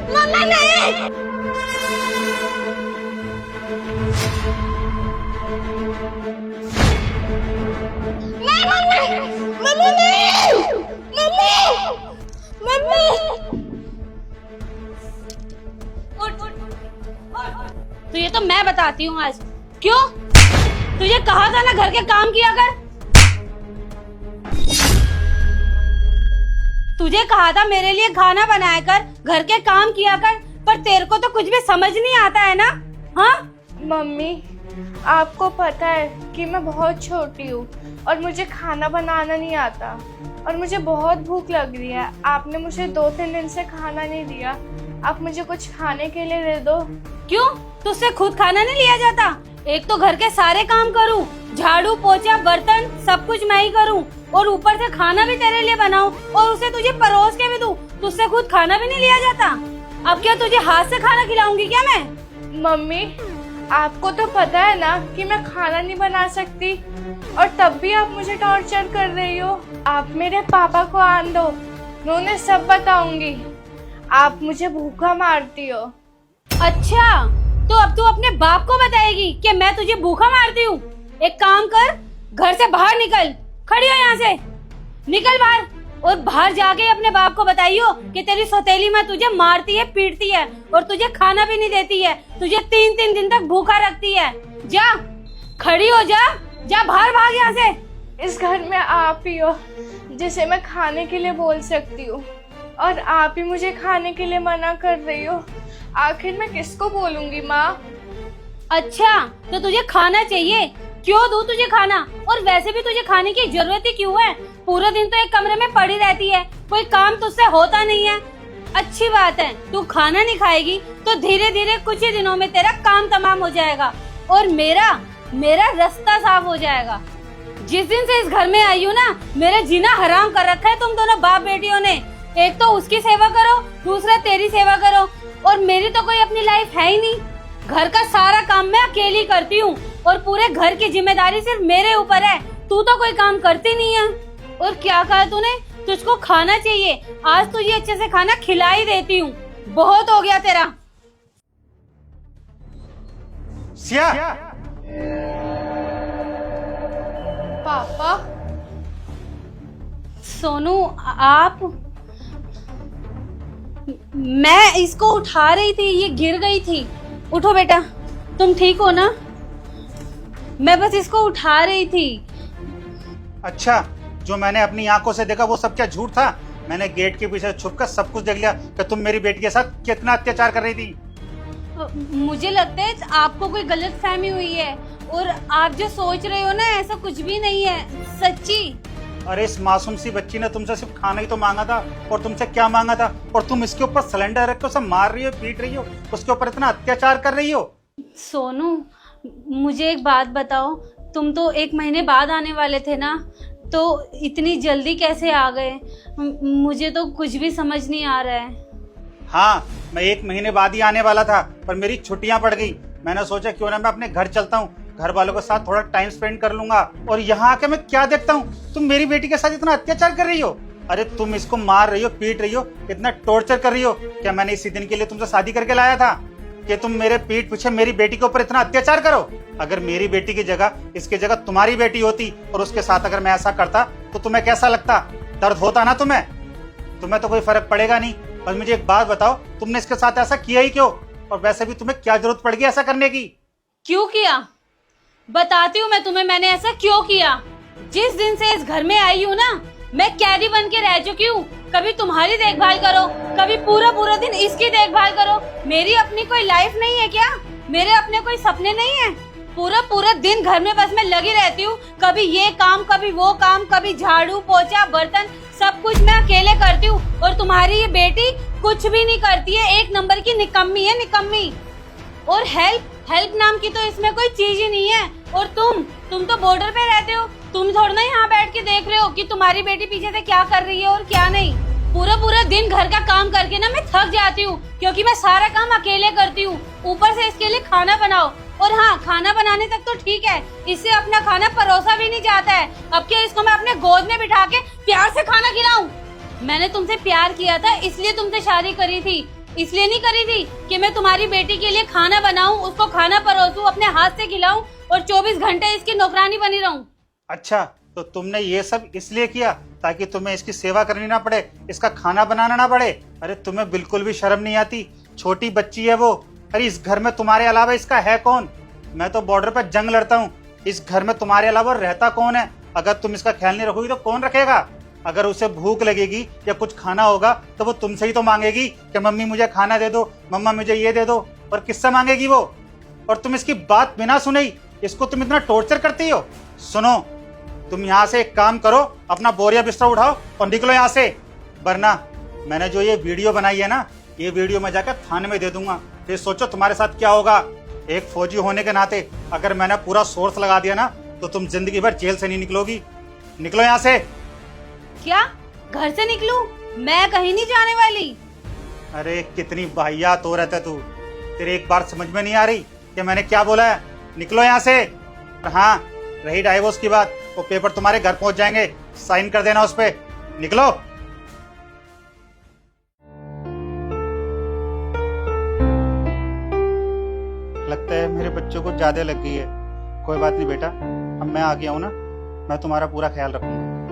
Mummy नहीं। नहीं mummy, mummy नहीं, मम्मी, मम्मी। तो ये तो मैं बताती हूँ आज। क्यों? तुझे कहा था ना घर के काम किया कर। तुझे कहा था मेरे लिए खाना बनाया कर, घर के काम किया कर, पर तेरे को तो कुछ भी समझ नहीं आता है ना। हाँ मम्मी, आपको पता है कि मैं बहुत छोटी हूँ और मुझे खाना बनाना नहीं आता और मुझे बहुत भूख लग रही है। आपने मुझे 2-3 दिन से खाना नहीं दिया। आप मुझे कुछ खाने के लिए दे दो। क्यों? तुझसे खुद खाना नहीं लिया जाता? एक तो घर के सारे काम करूं, झाड़ू पोछा बर्तन सब कुछ मैं ही करूं और ऊपर से खाना भी तेरे लिए बनाऊं और उसे तुझे परोस के भी दूं। तुझसे खुद खाना भी नहीं लिया जाता। अब क्या तुझे हाथ से खाना खिलाऊंगी क्या मैं? मम्मी, आपको तो पता है ना कि मैं खाना नहीं बना सकती और तब भी आप मुझे टॉर्चर कर रही हो। आप मेरे पापा को आन दो, मैं उन्हें सब बताऊंगी। आप मुझे भूखा मारती हो। अच्छा, तो अब तू अपने बाप को बताएगी कि मैं तुझे भूखा मारती हूँ? एक काम कर, घर से बाहर निकल। खड़ी हो यहाँ से, निकल बाहर और बाहर जाके अपने बाप को बताइयो कि तेरी सौतेली माँ तुझे मारती है, पीटती है और तुझे खाना भी नहीं देती है, तुझे 3-3 दिन तक भूखा रखती है। जा, खड़ी हो जा, जा बाहर भाग यहाँ से। इस घर में आप ही हो जिसे मैं खाने के लिए बोल सकती हूँ और आप ही मुझे खाने के लिए मना कर रही हो। आखिर मैं किसको बोलूंगी माँ? अच्छा, तो तुझे खाना चाहिए? क्यों दूं तुझे खाना? और वैसे भी तुझे खाने की जरूरत ही क्यों है? पूरे दिन तो एक कमरे में पड़ी रहती है, कोई काम तुझसे होता नहीं है। अच्छी बात है, तू खाना नहीं खाएगी तो धीरे धीरे कुछ ही दिनों में तेरा काम तमाम हो जाएगा और मेरा रास्ता साफ हो जाएगा। जिस दिन से इस घर में आई हूँ ना, मेरा जीना हराम कर रखा है तुम दोनों बाप बेटियों ने। एक तो उसकी सेवा करो, दूसरा तेरी सेवा करो और मेरी तो कोई अपनी लाइफ है ही नहीं। घर का सारा काम मैं अकेली करती हूँ और पूरे घर की जिम्मेदारी सिर्फ मेरे ऊपर है। तू तो कोई काम करती नहीं है। और क्या कहा तूने? तुझको खाना चाहिए? आज तुझे अच्छे से खाना खिला ही देती हूँ। बहुत हो गया तेरा। सिया, पापा, सोनू आप? मैं इसको उठा रही थी, ये गिर गई थी। उठो बेटा, तुम ठीक हो ना? मैं बस इसको उठा रही थी। अच्छा, जो मैंने अपनी आंखों से देखा वो सब क्या झूठ था? मैंने गेट के पीछे छुपकर सब कुछ देख लिया कि तुम मेरी बेटी के साथ कितना अत्याचार कर रही थी। मुझे लगता है आपको कोई गलत फहमी हुई है और आप जो सोच रहे हो ना, ऐसा कुछ भी नहीं है, सच्ची। अरे इस मासूम सी बच्ची ने तुमसे सिर्फ खाना ही तो मांगा था और तुमसे क्या मांगा था? और तुम इसके ऊपर सिलेंडर रख के उसे मार रही हो, पीट रही हो, उसके ऊपर इतना अत्याचार कर रही हो। सोनू, मुझे एक बात बताओ, तुम तो 1 महीने बाद आने वाले थे ना, तो इतनी जल्दी कैसे आ गए? मुझे तो कुछ भी समझ नहीं आ रहा है। हाँ, मैं 1 महीने बाद ही आने वाला था पर मेरी छुट्टियां पड़ गई। मैंने सोचा क्यों ना मैं अपने घर चलता हूँ, घर वालों के साथ थोड़ा टाइम स्पेंड कर लूंगा। और यहाँ आके मैं क्या देखता हूँ, तुम मेरी बेटी के साथ इतना अत्याचार कर रही हो। अरे तुम इसको मार रही हो, पीट रही हो, इतना टॉर्चर कर रही हो। क्या मैंने इसी दिन के लिए तुमसे शादी करके लाया था कि तुम मेरे पीठ पीछे मेरी बेटी के ऊपर इतना अत्याचार करो? अगर मेरी बेटी की जगह, इसकी जगह तुम्हारी बेटी होती और उसके साथ अगर मैं ऐसा करता तो तुम्हें कैसा लगता? दर्द होता ना तुम्हें? तुम्हें तो कोई फर्क पड़ेगा नहीं। बस मुझे एक बात बताओ, तुमने इसके साथ ऐसा किया ही क्यों? और वैसे भी तुम्हें क्या जरूरत पड़ गई ऐसा करने की? क्यों किया? बताती हूँ मैं तुम्हें, मैंने ऐसा क्यों किया। जिस दिन से इस घर में आई हूँ ना, मैं कैदी बन के रह चुकी हूँ। कभी तुम्हारी देखभाल करो, कभी पूरा दिन इसकी देखभाल करो। मेरी अपनी कोई लाइफ नहीं है क्या? मेरे अपने कोई सपने नहीं है? पूरा दिन घर में बस मैं लगी रहती हूँ। कभी ये काम, कभी वो काम, कभी झाड़ू पोछा बर्तन, सब कुछ मैं अकेले करती हूँ। और तुम्हारी ये बेटी कुछ भी नहीं करती है, 1 नंबर की निकम्मी है, निकम्मी। और हेल्प नाम की तो इसमें कोई चीज ही नहीं है। और तुम तो बॉर्डर पे रहते हो, तुम थोड़ा ना यहाँ बैठ के देख रहे हो कि तुम्हारी बेटी पीछे से क्या कर रही है और क्या नहीं। पूरा दिन घर का काम करके ना मैं थक जाती हूँ, क्योंकि मैं सारा काम अकेले करती हूँ। ऊपर से इसके लिए खाना बनाओ। और हाँ, खाना बनाने तक तो ठीक है, इससे अपना खाना परोसा भी नहीं जाता है। अब क्या इसको मैं अपने गोद में बिठा के प्यार से खाना खिलाऊं? मैंने तुमसे प्यार किया था, इसलिए तुमसे शादी करी थी। इसलिए नहीं करी थी कि मैं तुम्हारी बेटी के लिए खाना बनाऊं, उसको खाना परोसूं, अपने हाथ से खिलाऊं और 24 घंटे इसकी नौकरानी बनी रहूं। अच्छा, तो तुमने ये सब इसलिए किया ताकि तुम्हें इसकी सेवा करनी ना पड़े, इसका खाना बनाना ना पड़े। अरे तुम्हें बिल्कुल भी शर्म नहीं आती, छोटी बच्ची है वो। अरे इस घर में तुम्हारे अलावा इसका है कौन? मैं तो बॉर्डर पर जंग लड़ता हूँ, इस घर में तुम्हारे अलावा रहता कौन है? अगर तुम इसका ख्याल नहीं रखोगी तो कौन रखेगा? अगर उसे भूख लगेगी या कुछ खाना होगा तो वो तुमसे ही तो मांगेगी कि मम्मी मुझे खाना दे दो, मम्मा मुझे ये दे दो। और किससे मांगेगी वो? और तुम इसकी बात बिना सुने ही इसको तुम इतना टॉर्चर करती हो। सुनो, तुम यहाँ से एक काम करो, अपना बोरिया बिस्तर उठाओ और निकलो यहाँ से, वरना मैंने जो ये वीडियो बनाई है ना, ये वीडियो मैं जाकर थाने में दे दूंगा। फिर सोचो तुम्हारे साथ क्या होगा। एक फौजी होने के नाते अगर मैंने पूरा सोर्स लगा दिया ना तो तुम जिंदगी भर जेल से नहीं निकलोगी। निकलो यहाँ से। क्या घर से निकलूं? मैं कहीं नहीं जाने वाली। अरे कितनी बाहियात हो रहता तू, तेरे एक बार समझ में नहीं आ रही कि मैंने क्या बोला है? निकलो यहाँ से। और हाँ, रही डाइवोर्स की बात, वो पेपर तुम्हारे घर पहुंच जाएंगे, साइन कर देना उस पे। निकलो। लगता है मेरे बच्चों को ज्यादा लग गई है। कोई बात नहीं बेटा, अब मैं आ गया हूं ना, मैं तुम्हारा पूरा ख्याल रखूंगा।